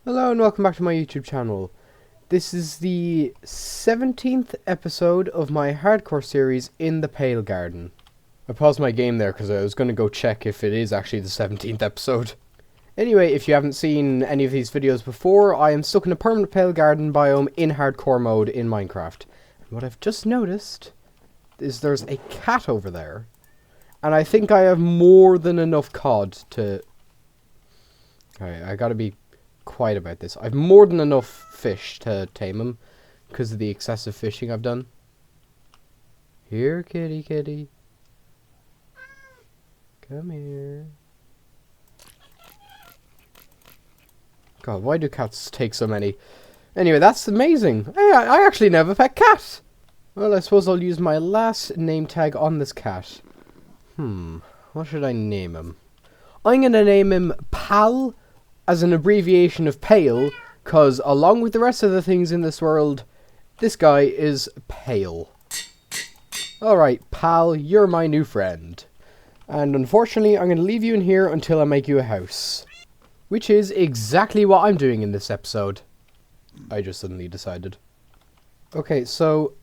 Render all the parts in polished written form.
Hello and welcome back to my YouTube channel. This is the 17th episode of my hardcore series in the Pale Garden. I paused my game there because I was going to go check if it is actually the 17th episode. Anyway, if you haven't seen any of these videos before, I am stuck in a permanent Pale Garden biome in hardcore mode in Minecraft. And what I've just noticed is there's a cat over there. And I think I have more than enough cod to... Alright, I gotta be quiet about this. I've more than enough fish to tame him because of the excessive fishing I've done. Here, kitty, kitty. Come here. God, why do cats take so many? Anyway, that's amazing. I actually never pet cat. Well, I suppose I'll use my last name tag on this cat. What should I name him? I'm gonna name him Pal, as an abbreviation of pale, cause along with the rest of the things in this world, this guy is pale. Alright, Pal, you're my new friend. And unfortunately, I'm going to leave you in here until I make you a house. Which is exactly what I'm doing in this episode. I just suddenly decided. Okay, so,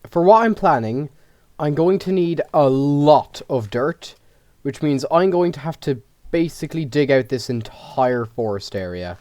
for what I'm planning, I'm going to need a lot of dirt, which means I'm going to have to basically dig out this entire forest area.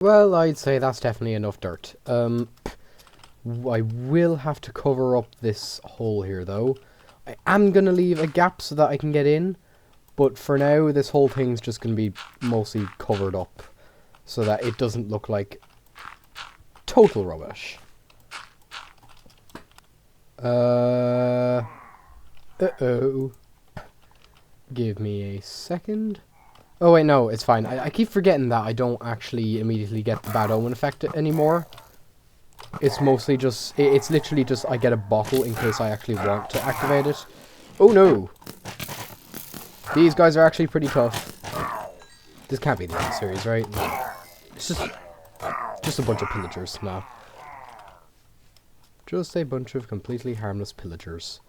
Well, I'd say that's definitely enough dirt. I will have to cover up this hole here, though. I am going to leave a gap so that I can get in, but for now, this whole thing's just going to be mostly covered up so that it doesn't look like total rubbish. Uh-oh. Give me a second. Oh wait, no, it's fine. I keep forgetting that I don't actually immediately get the bad omen effect anymore. It's mostly just, it's literally just I get a bottle in case I actually want to activate it. Oh no! These guys are actually pretty tough. This can't be the end series, right? No. It's just a bunch of pillagers, no. Just a bunch of completely harmless pillagers.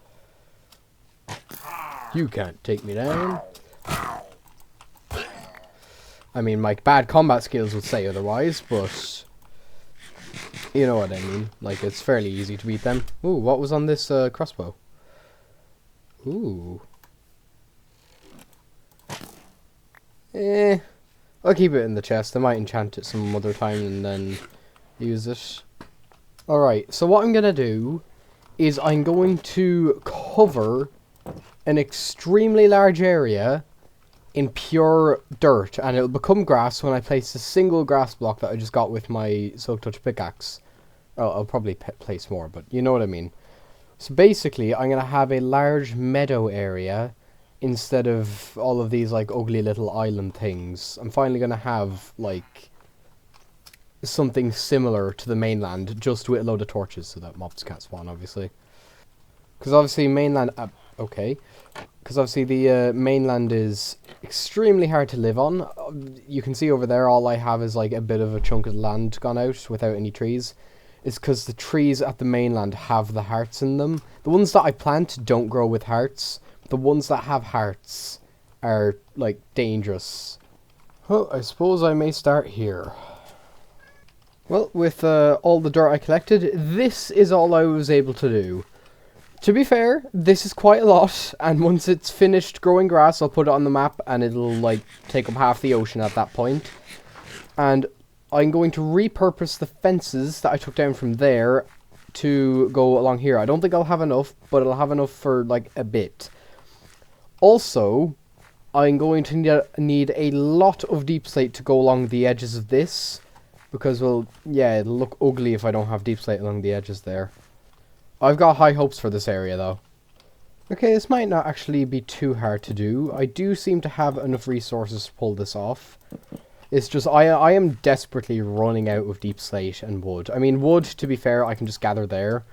You can't take me down. I mean, my bad combat skills would say otherwise, but you know what I mean. Like, it's fairly easy to beat them. Ooh, what was on this crossbow? Ooh. I'll keep it in the chest. I might enchant it some other time and then use it. Alright, so what I'm going to do is I'm going to cover an extremely large area in pure dirt, and it'll become grass when I place a single grass block that I just got with my Silk Touch pickaxe. Oh, I'll probably place more, but you know what I mean. So basically, I'm going to have a large meadow area instead of all of these like ugly little island things. I'm finally going to have like something similar to the mainland, just with a load of torches so that mobs can't spawn, obviously. Because obviously mainland... okay. Because obviously the mainland is extremely hard to live on. You can see over there all I have is like a bit of a chunk of land gone out without any trees. It's because the trees at the mainland have the hearts in them. The ones that I plant don't grow with hearts. The ones that have hearts are like dangerous. Well, I suppose I may start here. Well, with all the dirt I collected, this is all I was able to do. To be fair, this is quite a lot, and once it's finished growing grass, I'll put it on the map, and it'll, like, take up half the ocean at that point. And I'm going to repurpose the fences that I took down from there to go along here. I don't think I'll have enough, but I'll have enough for, like, a bit. Also, I'm going to need a lot of deep slate to go along the edges of this, because, well, yeah, it'll look ugly if I don't have deep slate along the edges there. I've got high hopes for this area, though. Okay, this might not actually be too hard to do. I do seem to have enough resources to pull this off. It's just, I am desperately running out of deep slate and wood. I mean, wood, to be fair, I can just gather there.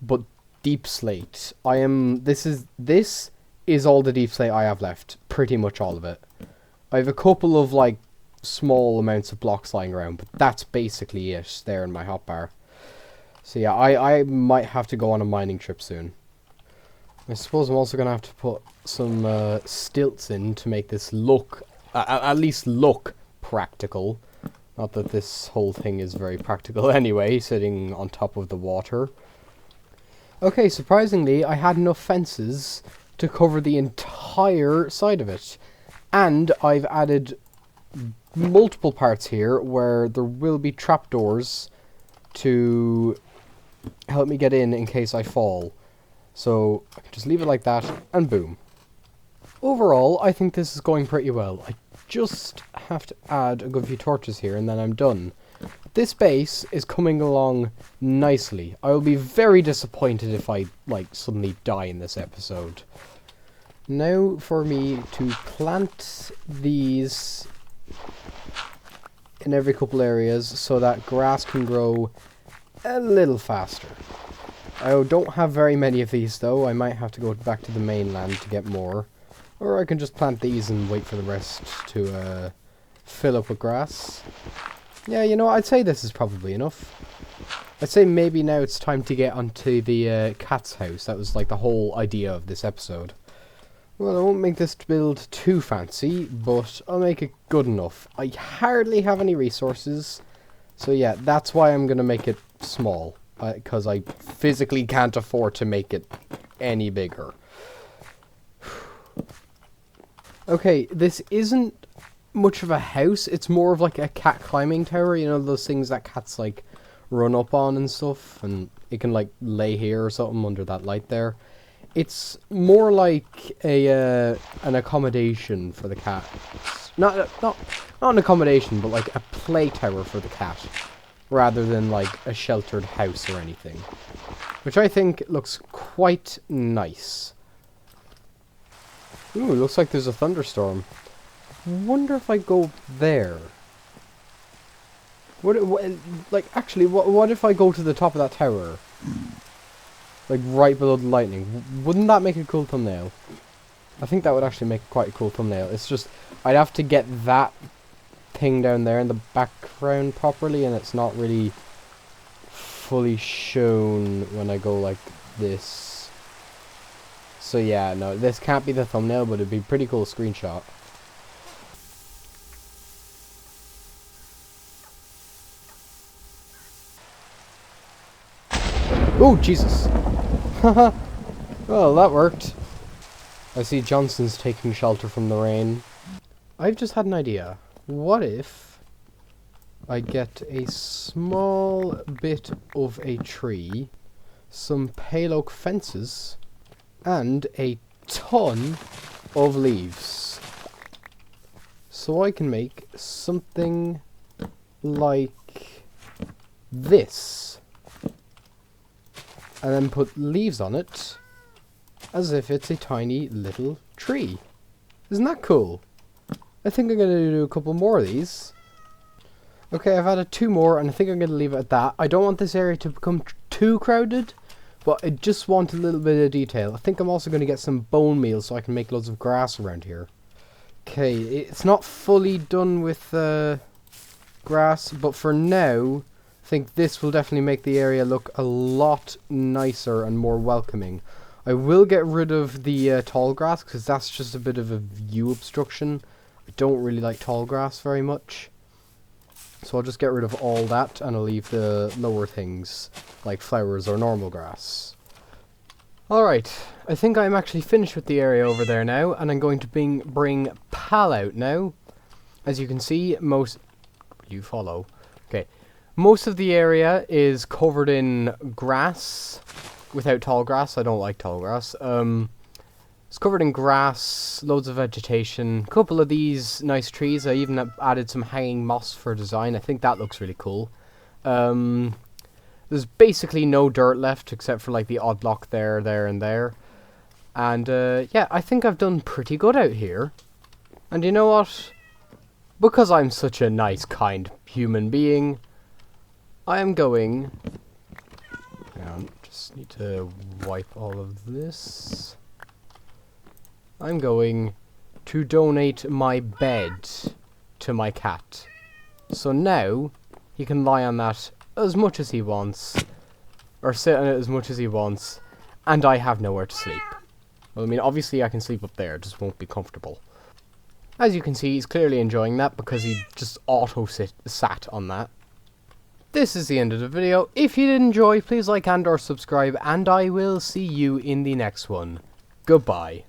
But deep slate, this is all the deep slate I have left. Pretty much all of it. I have a couple of, like, small amounts of blocks lying around, but that's basically it there in my hotbar. So yeah, I might have to go on a mining trip soon. I suppose I'm also going to have to put some stilts in to make this look, at least look practical. Not that this whole thing is very practical anyway, sitting on top of the water. Okay, surprisingly, I had enough fences to cover the entire side of it. And I've added multiple parts here where there will be trapdoors to help me get in case I fall. So I can just leave it like that, and boom. Overall, I think this is going pretty well. I just have to add a good few torches here, and then I'm done. This base is coming along nicely. I will be very disappointed if I, like, suddenly die in this episode. Now for me to plant these in every couple areas so that grass can grow a little faster. I don't have very many of these though. I might have to go back to the mainland to get more. Or I can just plant these and wait for the rest to fill up with grass. Yeah, you know, I'd say this is probably enough. I'd say maybe now it's time to get onto the cat's house. That was like the whole idea of this episode. Well, I won't make this build too fancy, but I'll make it good enough. I hardly have any resources. So yeah, that's why I'm going to make it small, because I physically can't afford to make it any bigger. Okay, this isn't much of a house. It's more of like a cat climbing tower. You know, those things that cats like run up on and stuff, and it can like lay here or something under that light there. It's more like a an accommodation for the cat. Not an accommodation, but like a play tower for the cat, rather than like a sheltered house or anything, which I think looks quite nice. Ooh, looks like there's a thunderstorm. wonder if I go there. Like, actually, what if I go to the top of that tower? Like, right below the lightning. Wouldn't that make a cool thumbnail? I think that would actually make quite a cool thumbnail. It's just, I'd have to get that thing down there in the background properly, and it's not really fully shown when I go like this. So yeah, no, this can't be the thumbnail, but it'd be a pretty cool screenshot. Oh, Jesus. Well, that worked. I see Johnson's taking shelter from the rain. I've just had an idea. What if I get a small bit of a tree, some pale oak fences, and a ton of leaves? So I can make something like this. And then put leaves on it as if it's a tiny little tree. Isn't that cool? I think I'm going to do a couple more of these. Okay, I've added 2 more, and I think I'm going to leave it at that. I don't want this area to become too crowded, but I just want a little bit of detail. I think I'm also going to get some bone meal so I can make loads of grass around here. Okay, it's not fully done with grass, but for now, I think this will definitely make the area look a lot nicer and more welcoming. I will get rid of the tall grass, because that's just a bit of a view obstruction. I don't really like tall grass very much. So I'll just get rid of all that, and I'll leave the lower things, like flowers or normal grass. Alright, I think I'm actually finished with the area over there now, and I'm going to bring Pal out now. As you can see, you follow. Okay. Most of the area is covered in grass, without tall grass. I don't like tall grass. It's covered in grass, loads of vegetation, a couple of these nice trees. I even added some hanging moss for design. I think that looks really cool. There's basically no dirt left except for like the odd block there, and there. And yeah, I think I've done pretty good out here. And you know what? Because I'm such a nice, kind human being, I am going... Hang on, just need to wipe all of this. I'm going to donate my bed to my cat. So now, he can lie on that as much as he wants, or sit on it as much as he wants, and I have nowhere to sleep. Well, I mean, obviously I can sleep up there, it just won't be comfortable. As you can see, he's clearly enjoying that because he just sat on that. This is the end of the video. If you did enjoy, please like and or subscribe, and I will see you in the next one. Goodbye.